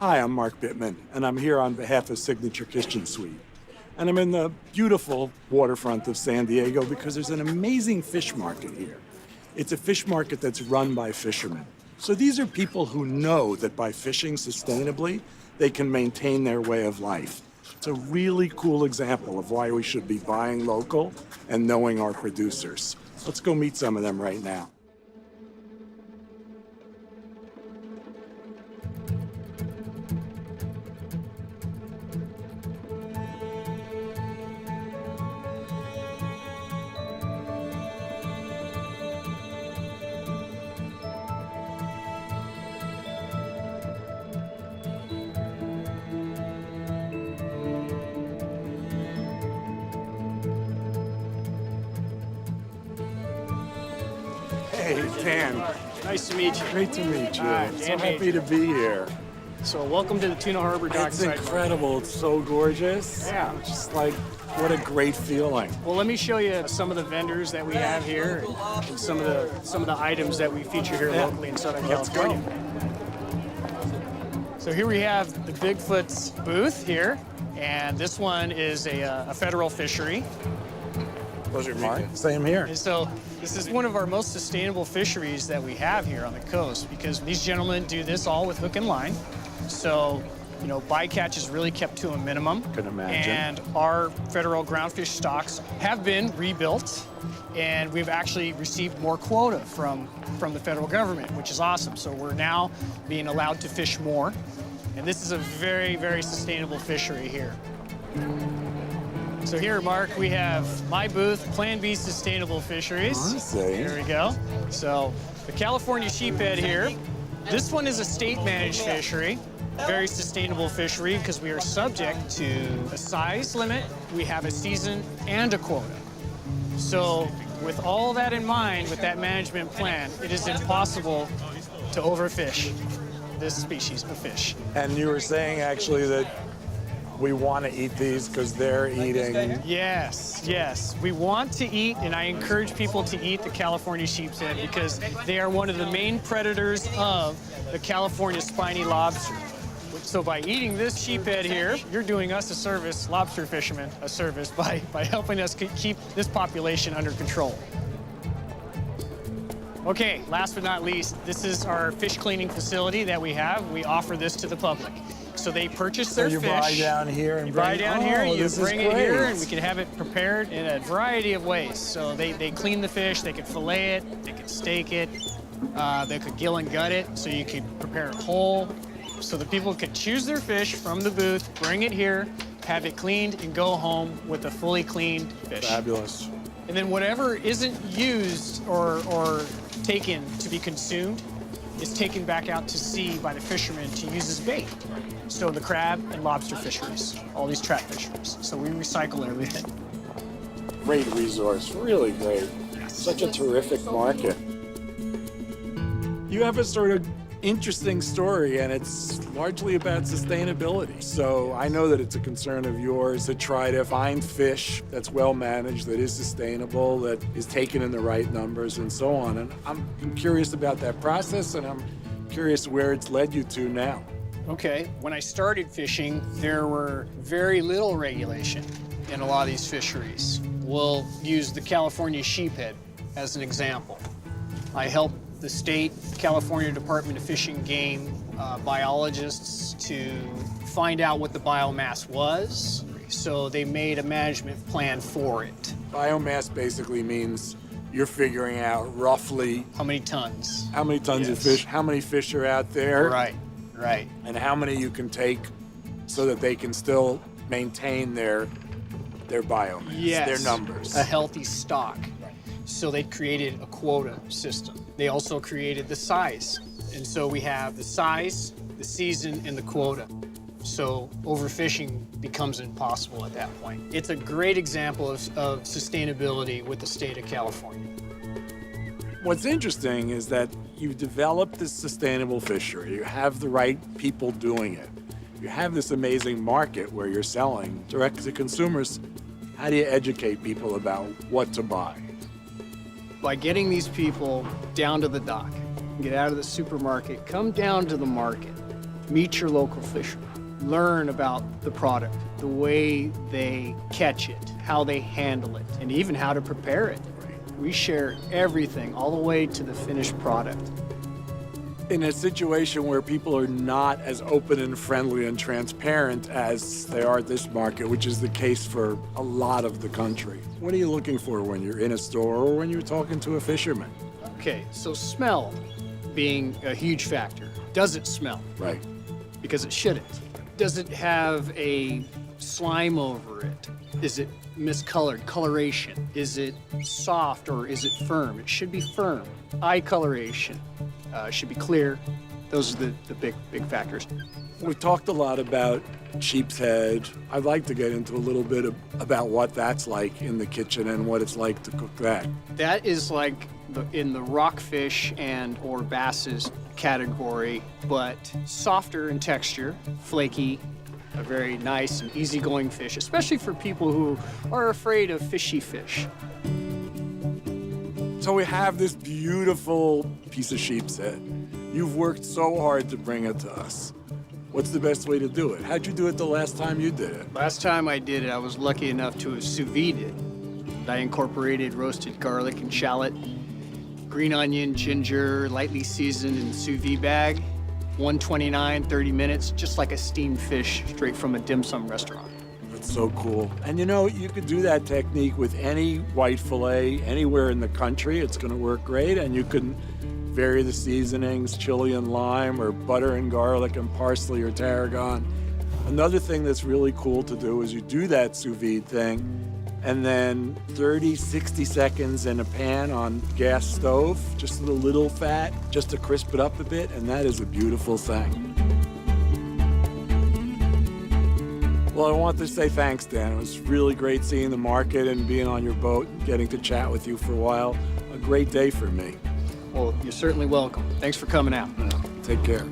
Hi, I'm Mark Bittman, and I'm here on behalf of Signature Kitchen Suite. And I'm in the beautiful waterfront of San Diego because there's an amazing fish market here. It's a fish market that's run by fishermen. So these are people who know that by fishing sustainably, they can maintain their way of life. It's a really cool example of why we should be buying local and knowing our producers. Let's go meet some of them right now. Hey, Dan. Nice to meet you. Great to meet you. Hi, So Dan happy to be here. So welcome to the Tuna Harbor It's Dockside. incredible. It's so gorgeous. Yeah. Just like, what a great feeling. Well, let me show you some of the vendors that we have here and some of the items that we feature here locally in Southern Let's California. So here we have the Bigfoot's booth here, and this one is a federal fishery. Pleasure, Mark. Same here. And so this is one of our most sustainable fisheries that we have here on the coast because these gentlemen do this all with hook and line. So, you know, bycatch is really kept to a minimum. Can imagine. And our federal groundfish stocks have been rebuilt, and we've actually received more quota from the federal government, which is awesome. So we're now being allowed to fish more. And this is a very, very sustainable fishery here. So here, Mark, we have my booth, Plan B Sustainable Fisheries. Honestly. Here we go. So the California sheephead here. This one is a state-managed fishery, very sustainable fishery because we are subject to a size limit, we have a season, and a quota. So with all that in mind, with that management plan, it is impossible to overfish this species of fish. And you were saying actually that we want to eat these because they're eating. Yes, yes. We want to eat, and I encourage people to eat the California sheep's head because they are one of the main predators of the California spiny lobster. So by eating this sheephead here, you're doing us a service, lobster fishermen, a service by helping us keep this population under control. Okay, last but not least, this is our fish cleaning facility that we have. We offer this to the public. So they purchase their So you fish. buy down here and You bring buy down here, you this is bring it here, great. and we can have it prepared in a variety of ways. So they clean the fish, they could fillet it, they could steak it, they could gill and gut it, so you could prepare it whole. So the people could choose their fish from the booth, bring it here, have it cleaned, and go home with a fully cleaned fish. Fabulous. And then whatever isn't used or taken to be consumed is taken back out to sea by the fishermen to use as bait. So the crab and lobster fisheries, all these trap fisheries. So we recycle everything. Great resource, really great. Such a terrific market. You have a sort of interesting story, and it's largely about sustainability. So I know that it's a concern of yours to try to find fish that's well managed, that is sustainable, that is taken in the right numbers, and so on. And I'm curious about that process, and I'm curious where it's led you to now. Okay, when I started fishing, there were very little regulation in a lot of these fisheries. We'll use the California sheephead as an example. I helped the state California Department of Fish and Game biologists to find out what the biomass was, so they made a management plan for it. Biomass basically means you're figuring out roughly How many tons? how many tons of Yes. fish, how many fish are out there, Right, right. and how many you can take so that they can still maintain their biomass, Yes. their numbers. A healthy stock. So they created a quota system. They also created the size. And so we have the size, the season, and the quota. So overfishing becomes impossible at that point. It's a great example of sustainability with the state of California. What's interesting is that you've developed this sustainable fishery. You have the right people doing it. You have this amazing market where you're selling direct to consumers. How do you educate people about what to buy? By getting these people down to the dock, get out of the supermarket, come down to the market, Meet your local fisherman. Learn about the product, the way they catch it, how they handle it, and even how to prepare it. We share everything all the way to the finished product. In a situation where people are not as open and friendly and transparent as they are at this market, which is the case for a lot of the country, what are you looking for when you're in a store or when you're talking to a fisherman? Okay, so smell being a huge factor. Does it smell? Right. Because it shouldn't. Does it have a slime over it? Is it miscolored, coloration? Is it soft or is it firm? It should be firm. Eye coloration should be clear. Those are the big factors. We've talked a lot about sheep's head. I'd like to get into a little bit about what that's like in the kitchen and what it's like to cook that. That is like in the rockfish and or basses category, but softer in texture, flaky, a very nice and easygoing fish, especially for people who are afraid of fishy fish. So we have this beautiful piece of sheep's head. You've worked so hard to bring it to us. What's the best way to do it? How'd you do it the last time you did it? Last time I did it, I was lucky enough to have sous vide it. I incorporated roasted garlic and shallot, green onion, ginger, lightly seasoned in sous vide bag, 129, 30 minutes, just like a steamed fish straight from a dim sum restaurant. That's so cool. And you know, you could do that technique with any white fillet anywhere in the country. It's gonna work great, and you can vary the seasonings, chili and lime, or butter and garlic and parsley or tarragon. Another thing that's really cool to do is you do that sous vide thing, and then 30, 60 seconds in a pan on gas stove, just with a little fat, just to crisp it up a bit, and that is a beautiful thing. Well, I want to say thanks, Dan. It was really great seeing the market and being on your boat and getting to chat with you for a while. A great day for me. Well, you're certainly welcome. Thanks for coming out. Take care.